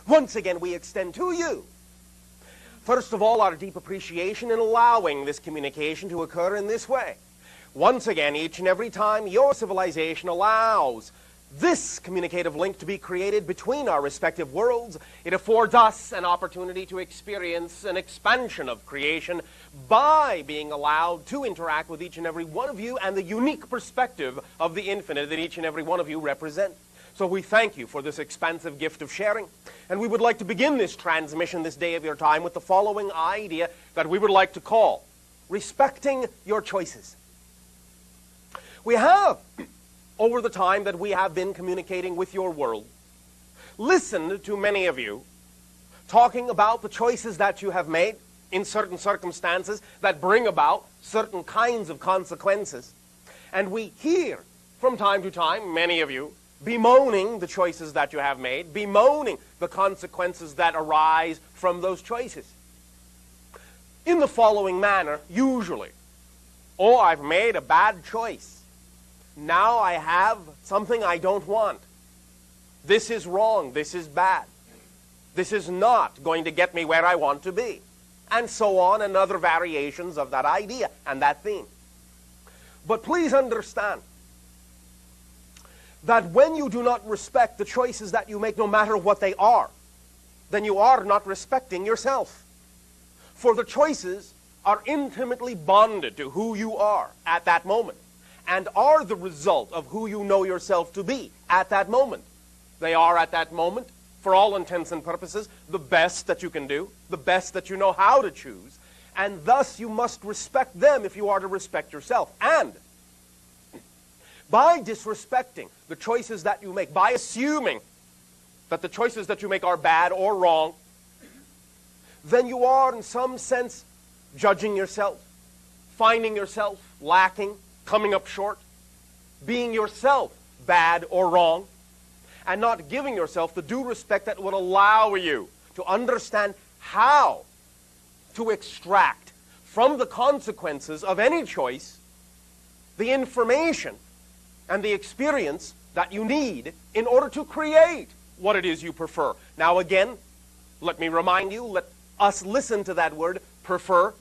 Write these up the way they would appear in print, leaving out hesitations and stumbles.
once again we extend to you, first of all, our deep appreciation in allowing this communication to occur in this way. Once again, each and every time your civilization allows this communicative link to be created between our respective worlds, it affords us an opportunity to experience an expansion of creation by being allowed to interact with each and every one of you and the unique perspective of the infinite that each and every one of you represent. So we thank you for this expansive gift of sharing. And we would like to begin this transmission this day of your time with the following idea that we would like to call respecting your choices. We have, over the time that we have been communicating with your world, listened to many of you talking about the choices that you have made in certain circumstances that bring about certain kinds of consequences. And we hear from time to time many of you bemoaning the choices that you have made, bemoaning the consequences that arise from those choices. In the following manner, usually, oh, I've made a bad choice. Now I have something I don't want. This is wrong. This is bad. This is not going to get me where I want to be. And so on, and other variations of that idea and that theme. But please understand that when you do not respect the choices that you make, no matter what they are, then you are not respecting yourself. For the choices are intimately bonded to who you are at that moment, and are the result of who you know yourself to be at that moment. They are at that moment, for all intents and purposes, the best that you can do, the best that you know how to choose, and thus you must respect them if you are to respect yourself. And by disrespecting the choices that you make, by assuming that the choices that you make are bad or wrong, then you are in some sense judging yourself, finding yourself lacking, coming up short, being yourself bad or wrong, and not giving yourself the due respect that would allow you to understand how to extract from the consequences of any choice the information and the experience that you need in order to create what it is you prefer. Now again, let me remind you, let us listen to that word, prefer.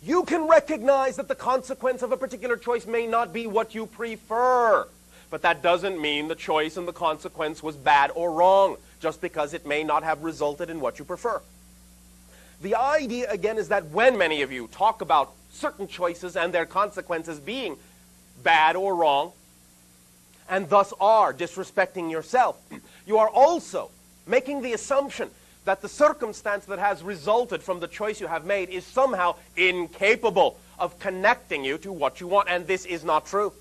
You can recognize that the consequence of a particular choice may not be what you prefer. But that doesn't mean the choice and the consequence was bad or wrong, just because it may not have resulted in what you prefer. The idea, again, is that when many of you talk about certain choices and their consequences being bad or wrong, and thus are disrespecting yourself, you are also making the assumption that the circumstance that has resulted from the choice you have made is somehow incapable of connecting you to what you want, and this is not true.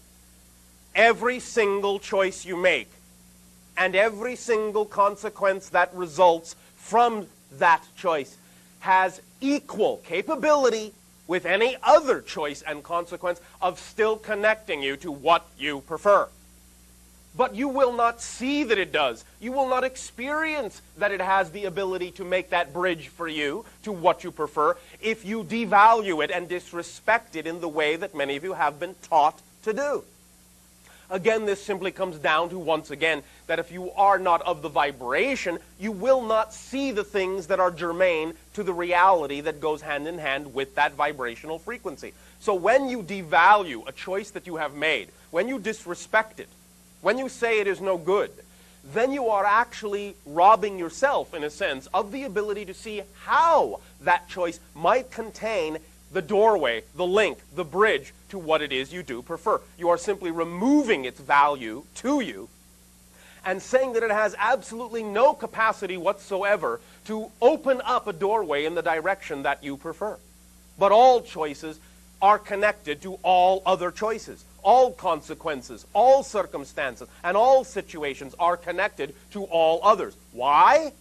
Every single choice you make and every single consequence that results from that choice has equal capability with any other choice and consequence of still connecting you to what you prefer. But you will not see that it does. You will not experience that it has the ability to make that bridge for you to what you prefer if you devalue it and disrespect it in the way that many of you have been taught to do. Again, this simply comes down to, once again, that if you are not of the vibration, you will not see the things that are germane to the reality that goes hand in hand with that vibrational frequency. So when you devalue a choice that you have made, when you disrespect it, when you say it is no good, then you are actually robbing yourself, in a sense, of the ability to see how that choice might contain the doorway, the link, the bridge to what it is you do prefer. You are simply removing its value to you and saying that it has absolutely no capacity whatsoever to open up a doorway in the direction that you prefer. But all choices are connected to all other choices. All consequences, all circumstances, and all situations are connected to all others. Why?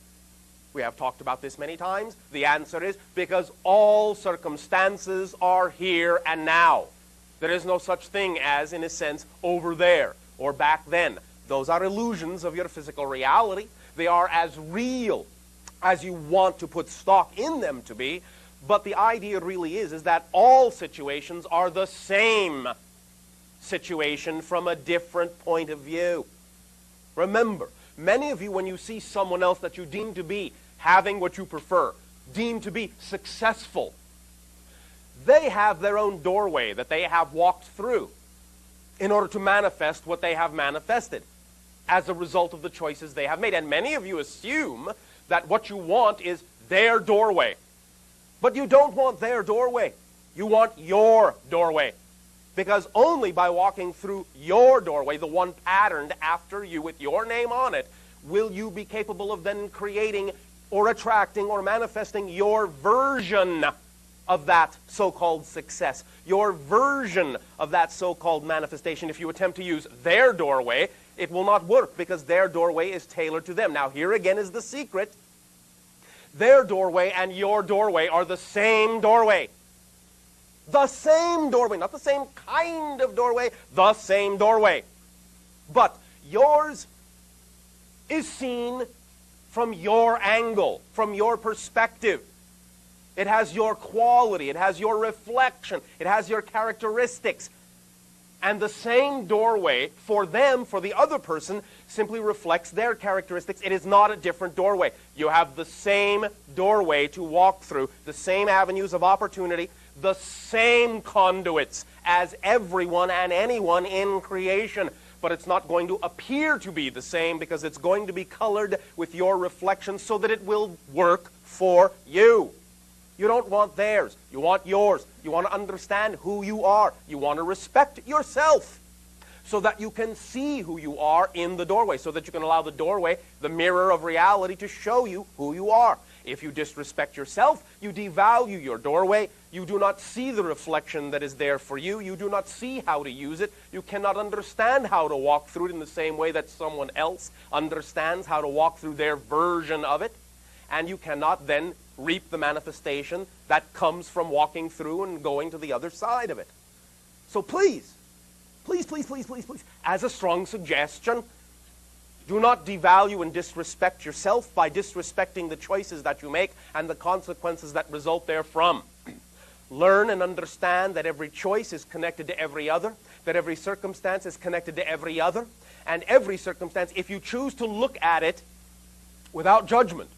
We have talked about this many times. The answer is because all circumstances are here and now. There is no such thing as, in a sense, over there or back then. Those are illusions of your physical reality. They are as real as you want to put stock in them to be. But the idea really is that all situations are the same situation from a different point of view. Remember, Many of you, when you see someone else that you deem to be having what you prefer, deem to be successful, they have their own doorway that they have walked through in order to manifest what they have manifested as a result of the choices they have made. And many of you assume that what you want is their doorway. But you don't want their doorway. You want your doorway. Because only by walking through your doorway, the one patterned after you with your name on it, will you be capable of then creating or attracting or manifesting your version of that so-called success, your version of that so-called manifestation. If you attempt to use their doorway, it will not work because their doorway is tailored to them. Now, here again is the secret. Their doorway and your doorway are the same doorway. The same doorway, not the same kind of doorway, the same doorway. But yours is seen from your angle, from your perspective. It has your quality, it has your reflection, it has your characteristics. And the same doorway for them, for the other person, simply reflects their characteristics. It is not a different doorway. You have the same doorway to walk through, the same avenues of opportunity, the same conduits as everyone and anyone in creation. But it's not going to appear to be the same because it's going to be colored with your reflection so that it will work for you. You don't want theirs. You want yours. You want to understand who you are. You want to respect yourself so that you can see who you are in the doorway, so that you can allow the doorway, the mirror of reality, to show you who you are. If you disrespect yourself, you devalue your doorway. You do not see the reflection that is there for you. You do not see how to use it. You cannot understand how to walk through it in the same way that someone else understands how to walk through their version of it. And you cannot then reap the manifestation that comes from walking through and going to the other side of it. So please, as a strong suggestion, do not devalue and disrespect yourself by disrespecting the choices that you make and the consequences that result therefrom. Learn and understand that every choice is connected to every other, that every circumstance is connected to every other, and every circumstance, if you choose to look at it without judgment,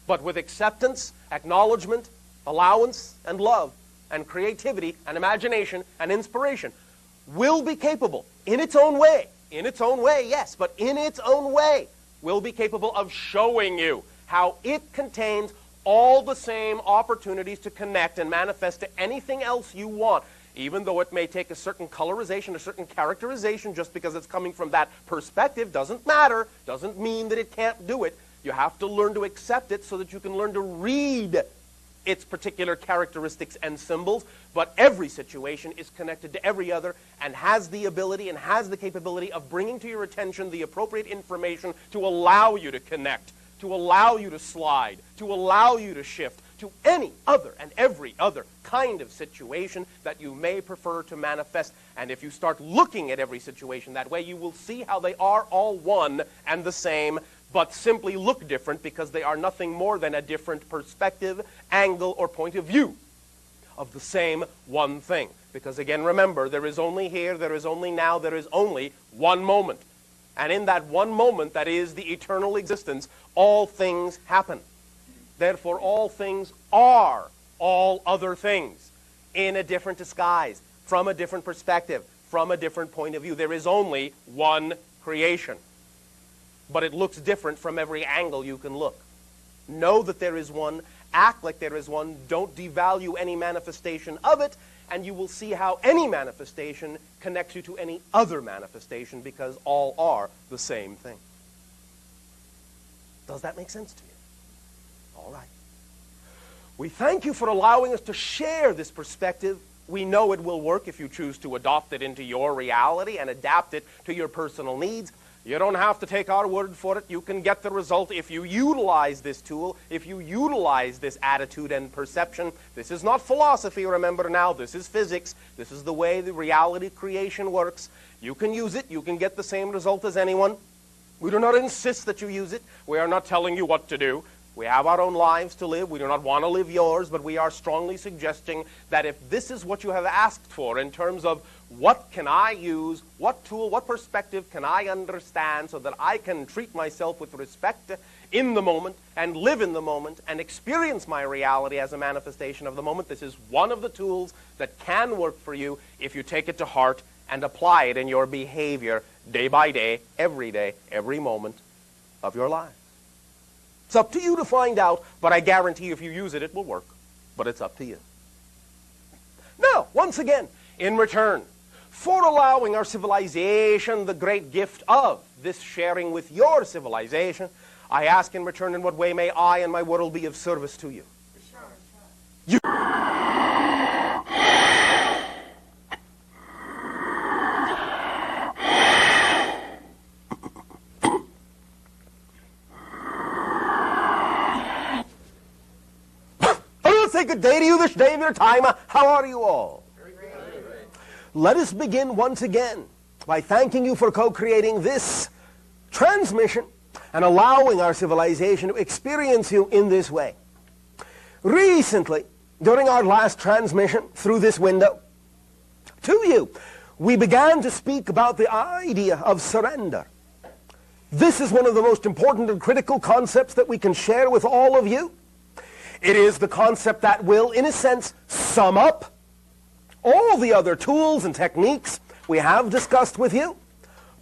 but with acceptance, acknowledgement, allowance, and love, and creativity, and imagination, and inspiration, will be capable, in its own way, yes, but in its own way, will be capable of showing you how it contains all the same opportunities to connect and manifest to anything else you want, even though it may take a certain colorization, a certain characterization. Just because it's coming from that perspective doesn't matter, doesn't mean that it can't do it. You have to learn to accept it so that you can learn to read its particular characteristics and symbols. But every situation is connected to every other and has the ability and has the capability of bringing to your attention the appropriate information to allow you to connect, to allow you to slide, to allow you to shift to any other and every other kind of situation that you may prefer to manifest. And if you start looking at every situation that way, you will see how they are all one and the same, but simply look different because they are nothing more than a different perspective, angle, or point of view of the same one thing. Because again, remember, there is only here, there is only now, there is only one moment. And in that one moment, that is the eternal existence, all things happen. Therefore, all things are all other things in a different disguise, from a different perspective, from a different point of view. There is only one creation. But it looks different from every angle you can look. Know that there is one, act like there is one, don't devalue any manifestation of it, and you will see how any manifestation connects you to any other manifestation because all are the same thing. Does that make sense to you? All right. We thank you for allowing us to share this perspective. We know it will work if you choose to adopt it into your reality and adapt it to your personal needs. You don't have to take our word for it. You can get the result if you utilize this tool, if you utilize this attitude and perception. This is not philosophy, remember now. This is physics. This is the way the reality creation works. You can use it. You can get the same result as anyone. We do not insist that you use it. We are not telling you what to do. We have our own lives to live. We do not want to live yours, but we are strongly suggesting that if this is what you have asked for in terms of what can I use, what tool, what perspective can I understand so that I can treat myself with respect in the moment and live in the moment and experience my reality as a manifestation of the moment. This is one of the tools that can work for you if you take it to heart and apply it in your behavior day by day, every moment of your life. It's up to you to find out, but I guarantee if you use it, it will work. But it's up to you. Now, once again, in return for allowing our civilization the great gift of this sharing with your civilization, I ask in return, in what way may I and my world be of service to you? You say good day to you this day of your time. How are you all? Very great. Let us begin once again by thanking you for co-creating this transmission and allowing our civilization to experience you in this way. Recently, during our last transmission through this window to you, we began to speak about the idea of surrender. This is one of the most important and critical concepts that we can share with all of you. It is the concept that will, in a sense, sum up all the other tools and techniques we have discussed with you,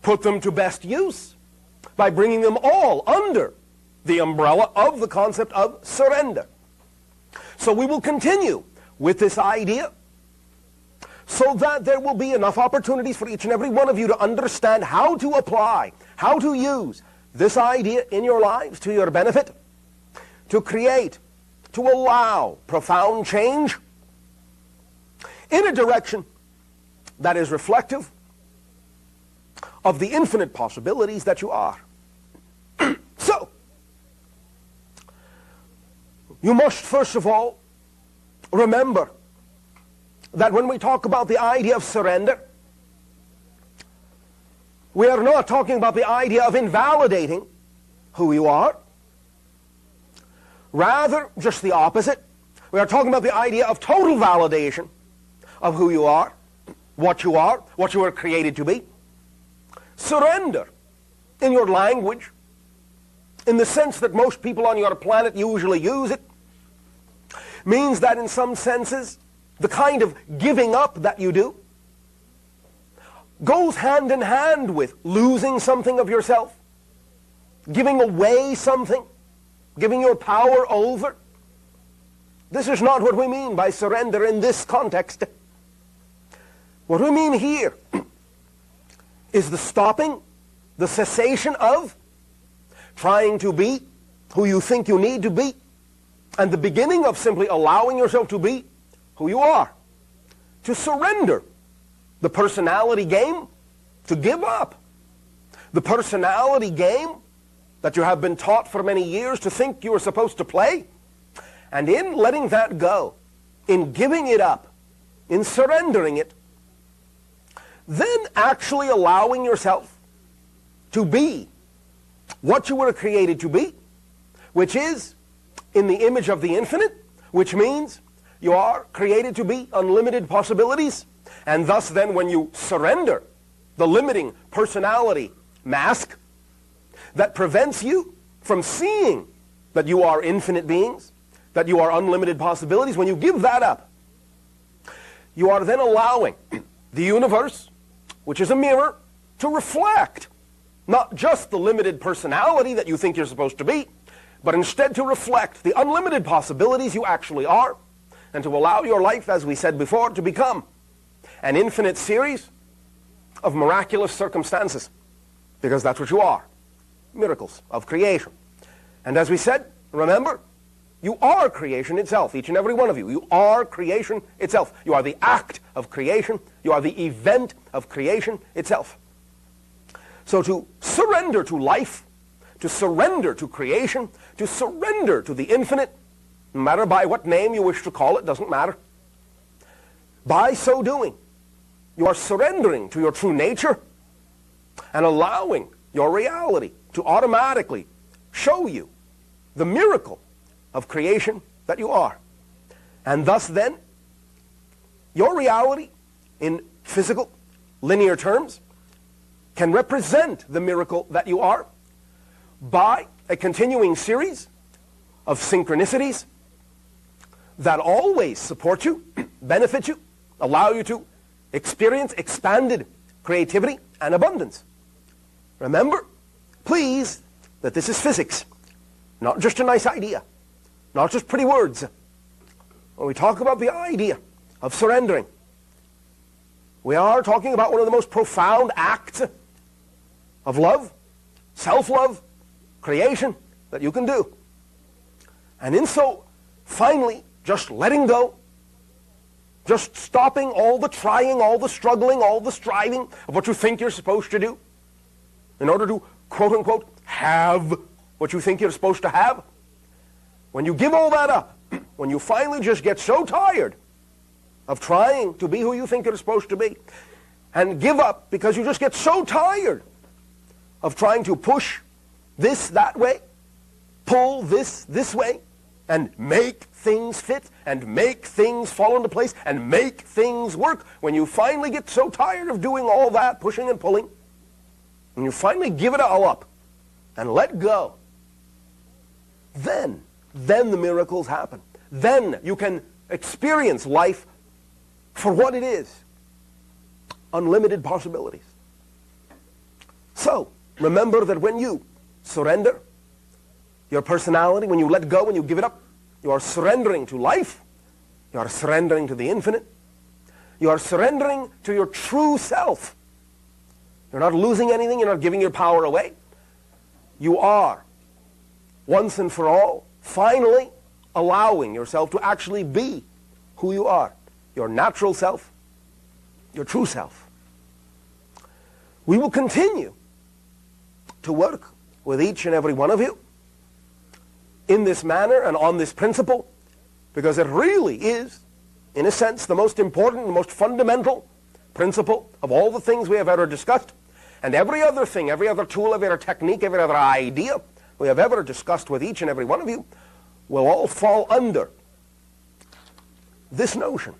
put them to best use by bringing them all under the umbrella of the concept of surrender. So we will continue with this idea so that there will be enough opportunities for each and every one of you to understand how to apply, how to use this idea in your lives to your benefit, to create, to allow profound change in a direction that is reflective of the infinite possibilities that you are. So, you must first of all remember that when we talk about the idea of surrender, we are not talking about the idea of invalidating who you are. Rather, just the opposite. We are talking about the idea of total validation of who you are, what you are created to be. Surrender, in your language, in the sense that most people on your planet usually use it, means that in some senses, the kind of giving up that you do goes hand in hand with losing something of yourself, giving away something, giving your power over. This is not what we mean by surrender in this context. What we mean here is the stopping, the cessation of trying to be who you think you need to be, and the beginning of simply allowing yourself to be who you are. To surrender the personality game, to give up the personality game that you have been taught for many years to think you are supposed to play, and in letting that go, in giving it up, in surrendering it, then actually allowing yourself to be what you were created to be, which is in the image of the infinite, which means you are created to be unlimited possibilities, and thus then when you surrender the limiting personality mask that prevents you from seeing that you are infinite beings, that you are unlimited possibilities, when you give that up, you are then allowing the universe, which is a mirror, to reflect not just the limited personality that you think you're supposed to be, but instead to reflect the unlimited possibilities you actually are, and to allow your life, as we said before, to become an infinite series of miraculous circumstances, because that's what you are. Miracles of creation. And as we said, remember, you are creation itself, each and every one of you. You are creation itself. You are the act of creation. You are the event of creation itself. So to surrender to life, to surrender to creation, to surrender to the infinite, no matter by what name you wish to call it, doesn't matter. By so doing, you are surrendering to your true nature and allowing your reality to automatically show you the miracle of creation that you are. And thus then, your reality in physical, linear terms, can represent the miracle that you are by a continuing series of synchronicities that always support you, benefit you, allow you to experience expanded creativity and abundance. Remember, please, that this is physics, not just a nice idea, not just pretty words. When we talk about the idea of surrendering, we are talking about one of the most profound acts of love, self-love, creation that you can do. And in so, finally, just letting go, just stopping all the trying, all the struggling, all the striving of what you think you're supposed to do in order to, quote-unquote, have what you think you're supposed to have. When you give all that up, when you finally just get so tired of trying to be who you think you're supposed to be, and give up because you just get so tired of trying to push this that way, pull this way, and make things fit, and make things fall into place, and make things work. When you finally get so tired of doing all that, pushing and pulling, and you finally give it all up and let go, then the miracles happen. Then you can experience life for what it is. Unlimited possibilities. So, remember that when you surrender your personality, when you let go, when you give it up, you are surrendering to life. You are surrendering to the infinite. You are surrendering to your true self. You're not losing anything. You're not giving your power away. You are, once and for all, finally allowing yourself to actually be who you are. Your natural self, your true self. We will continue to work with each and every one of you in this manner and on this principle, because it really is, in a sense, the most important, the most fundamental principle of all the things we have ever discussed, and every other thing, every other tool, every other technique, every other idea we have ever discussed with each and every one of you will all fall under this notion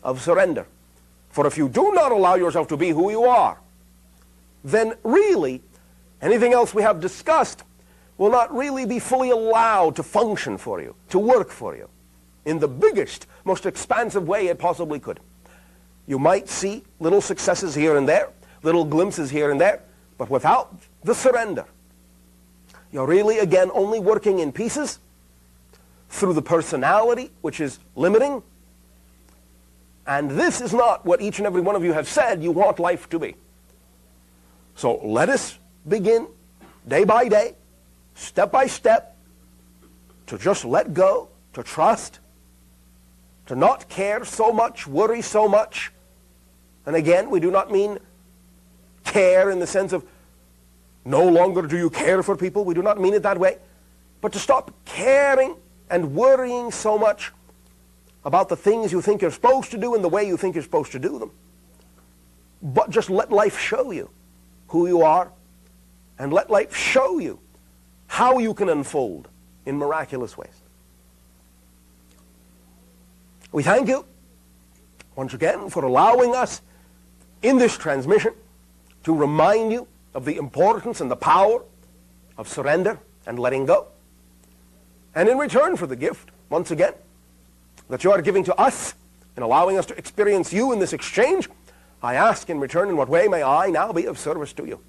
of surrender. For if you do not allow yourself to be who you are, then really anything else we have discussed will not really be fully allowed to function for you, to work for you, in the biggest, most expansive way it possibly could. You might see little successes here and there, little glimpses here and there, but without the surrender, you're really, again, only working in pieces through the personality, which is limiting. And this is not what each and every one of you have said you want life to be. So let us begin, day by day, step by step, to just let go, to trust, to not care so much, worry so much. And again, we do not mean care in the sense of no longer do you care for people. We do not mean it that way. But to stop caring and worrying so much about the things you think you're supposed to do and the way you think you're supposed to do them. But just let life show you who you are, and let life show you how you can unfold in miraculous ways. We thank you once again for allowing us in this transmission to remind you of the importance and the power of surrender and letting go. And in return for the gift, once again, that you are giving to us and allowing us to experience you in this exchange, I ask in return, in what way may I now be of service to you?